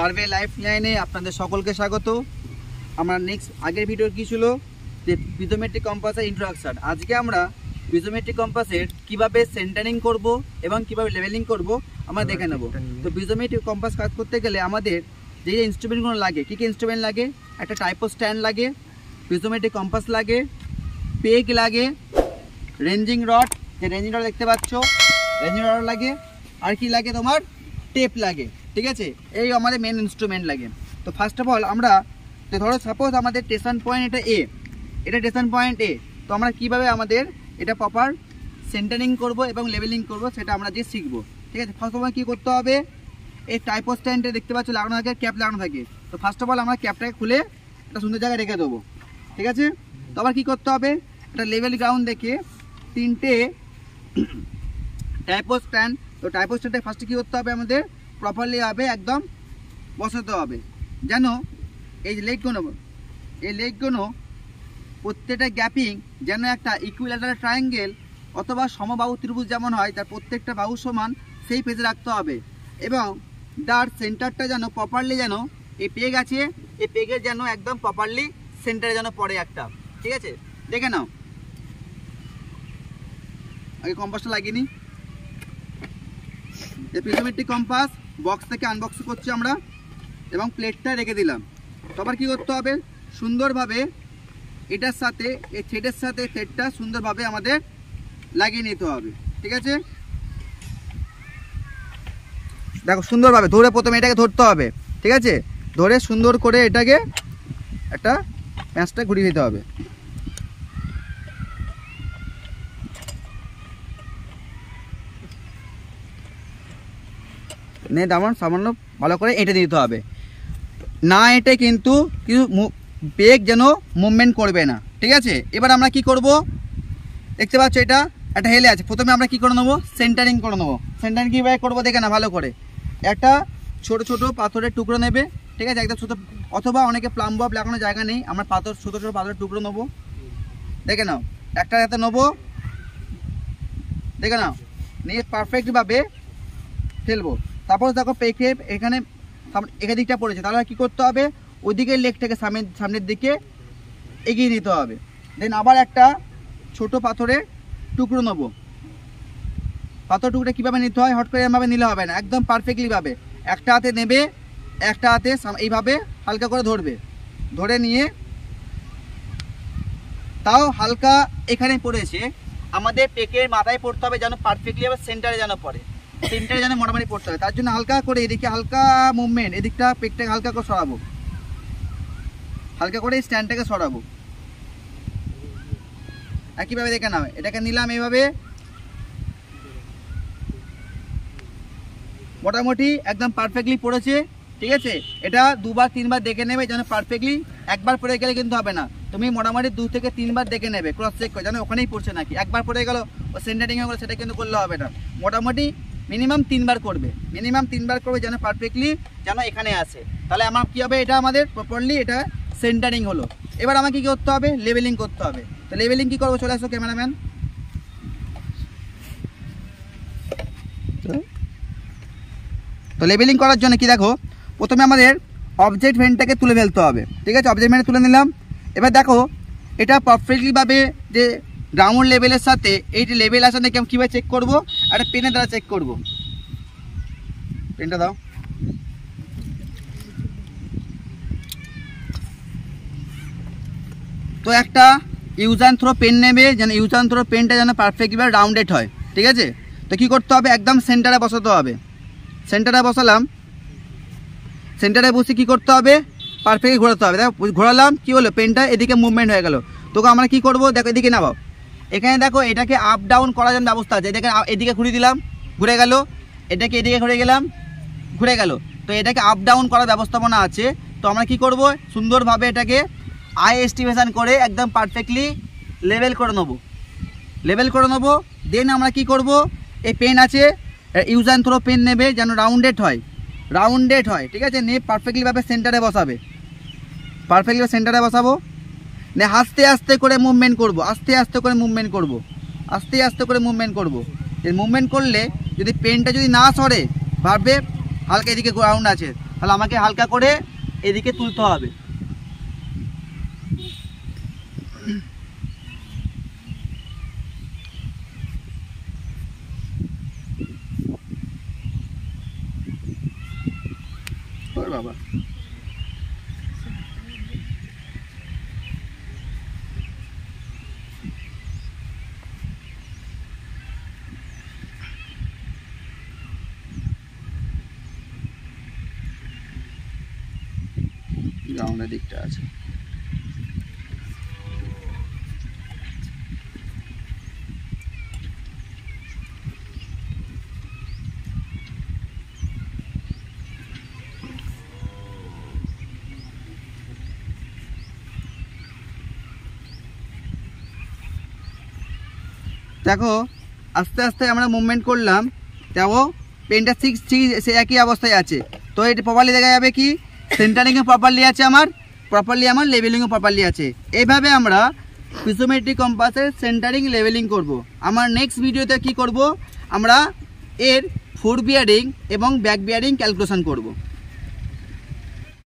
Survey লাইফলাইনে আপনাদের সকলকে স্বাগত। আমরা নেক্সট আগের ভিডিও কি ছিল যে পিজোমেট্রিক কম্পাসের ইন্ট্রোডাকশন। আজকে আমরা পিজোমেট্রিক কম্পাসের কিভাবে সেন্টারিং করব এবং কিভাবে লেভেলিং করব আমরা দেখে নেব। তো পিজোমেট্রিক কম্পাস কাজ করতে গেলে আমাদের যে ইনস্ট্রুমেন্টগুলো লাগে, কী কী ইনস্ট্রুমেন্ট লাগে, একটা টাইপো স্ট্যান্ড লাগে, পিজোমেট্রিক কম্পাস লাগে, পেগ লাগে, রেঞ্জিং রড, যে রেঞ্জিং রড দেখতে পাচ্ছ রেঞ্জিং রড লাগে, আর কি লাগে তোমার টেপ লাগে, ঠিক আছে। এই আমাদের মেন ইনস্ট্রুমেন্ট লাগে। তো ফার্স্ট অফ অল আমরা ধরো সাপোজ আমাদের স্টেশন পয়েন্ট এটা এ, এটা স্টেশন পয়েন্ট এ, তো আমরা কিভাবে আমাদের এটা প্রপার সেন্টারিং করব এবং লেভেলিং করব সেটা আমরা যে শিখবো, ঠিক আছে। ফার্স্ট অফ অল কী করতে হবে, এই টাইপো স্ট্যান্ডে দেখতে পাচ্ছ লাগানো থাকে, ক্যাপ লাগানো থাকে। তো ফার্স্ট অফ অল আমরা ক্যাপটাকে খুলে একটা সুন্দর জায়গায় রেখে দেবো, ঠিক আছে। তো আবার কী করতে হবে, একটা লেভেল গ্রাউন্ড দেখে তিনটে টাইপো স্ট্যান্ড, তো টাইপো স্ট্যান্ডে ফার্স্টে কী করতে হবে আমাদের প্রপারলি হবে একদম বসাতে হবে, যেন এই যে লেগগুলো প্রত্যেকটা গ্যাপিং যেন একটা ইকুইল্যাটারাল ট্রায়াঙ্গেল অথবা সমবাহু ত্রিভুজ যেমন হয় তার প্রত্যেকটা বাহু সমান সেই পেজে রাখতে হবে, এবং তার সেন্টারটা যেন প্রপারলি যেন এই পেগ আছে এই পেগের যেন একদম প্রপারলি সেন্টারে যেন পড়ে একটা, ঠিক আছে। দেখে নাও, আগে কম্পাসটা লাগিয়ে নিই। এই পিজোমেট্রিক কম্পাস বক্স থেকে আনবক্স করছি আমরা এবং প্লেটটা রেখে দিলাম। তো আবার কী করতে হবে, সুন্দরভাবে এটার সাথে এই থ্রেডের সাথে থ্রেডটা সুন্দরভাবে আমাদের লাগিয়ে নিতে হবে, ঠিক আছে। দেখো সুন্দরভাবে ধরে প্রথমে এটাকে ধরতে হবে, ঠিক আছে। ধরে সুন্দর করে এটাকে একটা প্যাঁচটা ঘুরিয়ে দিতে হবে। নেট আমার সামান্য ভালো করে এঁটে দিতে হবে, না এঁটে কিন্তু পেগ যেন মুভমেন্ট করবে না, ঠিক আছে। এবার আমরা কি করব, দেখতে পাচ্ছ এটা একটা হেলে আছে, প্রথমে আমরা কি করে নেবো সেন্টারিং করে নেবো। সেন্টারিং কীভাবে করবো দেখে না ভালো করে, একটা ছোট ছোট পাথরের টুকরো নেবে, ঠিক আছে, একদম ছোটো, অথবা অনেকে প্লাম বব লাগানোর জায়গা নেই, আমরা ছোটো ছোটো পাথরের টুকরো নেবো, দেখে নাও একটা হাতে নেবো, দেখে নাও নিয়ে পারফেক্টভাবে ফেলবো। তারপর দেখো পেকে এখানে দিকটা পড়েছে, তাহলে কী করতে হবে ওইদিকে লেগটাকে সামনের দিকে এগিয়ে নিতে হবে। দেন আবার একটা ছোট পাথরের টুকরো নেবো, পাথর টুকরোটা কীভাবে নিতে হয় হট করে এভাবে নিলে হবে না, একদম পারফেক্টলিভাবে একটা হাতে নেবে, একটা হাতে এইভাবে হালকা করে ধরবে, ধরে নিয়ে তাও হালকা এখানে পড়েছে আমাদের পেকের মাথায় পড়তে হবে যেন পারফেক্টলি আবার সেন্টারে যেন পড়ে, সেন্টারে যেন মোটামুটি পড়তে হবে। তার জন্য হালকা করে এদিকে হালকা মুভমেন্ট, এদিকটা পেকটাকে হালকা করে সরাবো, হালকা করে স্ট্যান্ডটাকে সরাবো একইভাবে দেখে নাও। এটাকে নিলাম এইভাবে মোটামুটি একদম পারফেক্টলি পড়েছে, ঠিক আছে। এটা দুবার তিনবার দেখে নেবে যেন পারফেক্টলি, একবার পড়ে গেলে কিন্তু হবে না, তুমি মোটামুটি 2 থেকে 3 বার দেখে নেবে, ক্রস চেক করে যেন ওখানেই পড়ছে নাকি। একবার পড়ে গেল ও সেন্টারিং হয়ে গেলো সেটা কিন্তু করলে হবে না, মোটামুটি মিনিমাম 3 বার করবে, যেন পারফেক্টলি যেন এখানে আসে, তাহলে আমার কী হবে এটা আমাদের প্রপারলি এটা সেন্টারিং হলো। এবার আমাকে কী করতে হবে, লেভেলিং করতে হবে। তো লেভেলিং কী করবো, চলে আসো ক্যামেরাম্যান। তো লেভেলিং করার জন্য কি দেখো, প্রথমে আমাদের অবজেক্ট ভেন্টটাকে তুলে ফেলতে হবে, ঠিক আছে। অবজেক্ট ভেন্ট তুলে নিলাম। এবার দেখো এটা পারফেক্টলিভাবে যে গ্রাউন্ড লেভেলের সাথে এই যে লেভেল আসা নাকি আমি কীভাবে চেক করবো, একটা পেনের দ্বারা চেক করবো। পেনটা দাও, তো একটা ইউজ অ্যান্ড থ্রো পেন নেবে, যেন ইউজ অ্যান্ড থ্রো পেনটা যেন পারফেক্টলিভাবে রাউন্ডেড হয়, ঠিক আছে। তো কী করতে হবে, একদম সেন্টারে বসাতে হবে। সেন্টারে বসালাম, সেন্টারে বসে কী করতে হবে পারফেক্টলি ঘোরাতে হবে। দেখো ঘোরালাম কী হলো, পেনটা এদিকে মুভমেন্ট হয়ে গেল। তোকে আমরা কী করবো, দেখো এদিকে নামাও, এখানে দেখো এটাকে আপ ডাউন করার জন্য ব্যবস্থা আছে, দেখেন এদিকে ঘুরিয়ে দিলাম ঘুরে গেল, এটাকে এদিকে ঘুরে গেলাম ঘুরে গেল, তো এটাকে আপ ডাউন করার ব্যবস্থাপনা আছে। তো আমরা কি করব, সুন্দরভাবে এটাকে আই এস্টিমেশন করে একদম পারফেক্টলি লেভেল করে নেবো। দেন আমরা কি করব, এই পেন আছে ইউজ অ্যান্ড থ্রো পেন নেবে যেন রাউন্ডেড হয়, ঠিক আছে। নিয়ে পারফেক্টলিভাবে সেন্টারে বসাবো, নিয়ে আস্তে আস্তে করে মুভমেন্ট করবো, মুভমেন্ট করলে যদি পেনটা যদি না সরে, ভাববে হালকা এদিকে গ্রাউন্ড আছে, তাহলে আমাকে হালকা করে এদিকে তুলতে হবে। বাবা গ্রাউন্ডের দিকটা আছে। দেখো আস্তে আস্তে আমরা মুভমেন্ট করলাম, দেখো পেনটা ঠিক সে একই অবস্থায় আছে। তো এটা প্রপারলি দেখা যাবে কি সেন্টারিংও প্রপারলি আছে, আমার লেভেলিংও প্রপারলি আছে। এইভাবে আমরা পিজোমেট্রিক কম্পাসের সেন্টারিং লেভেলিং করব। আমার নেক্সট ভিডিওতে কি করব, আমরা এর ফোর বিয়ারিং এবং ব্যাক বিয়ারিং ক্যালকুলেশন করব।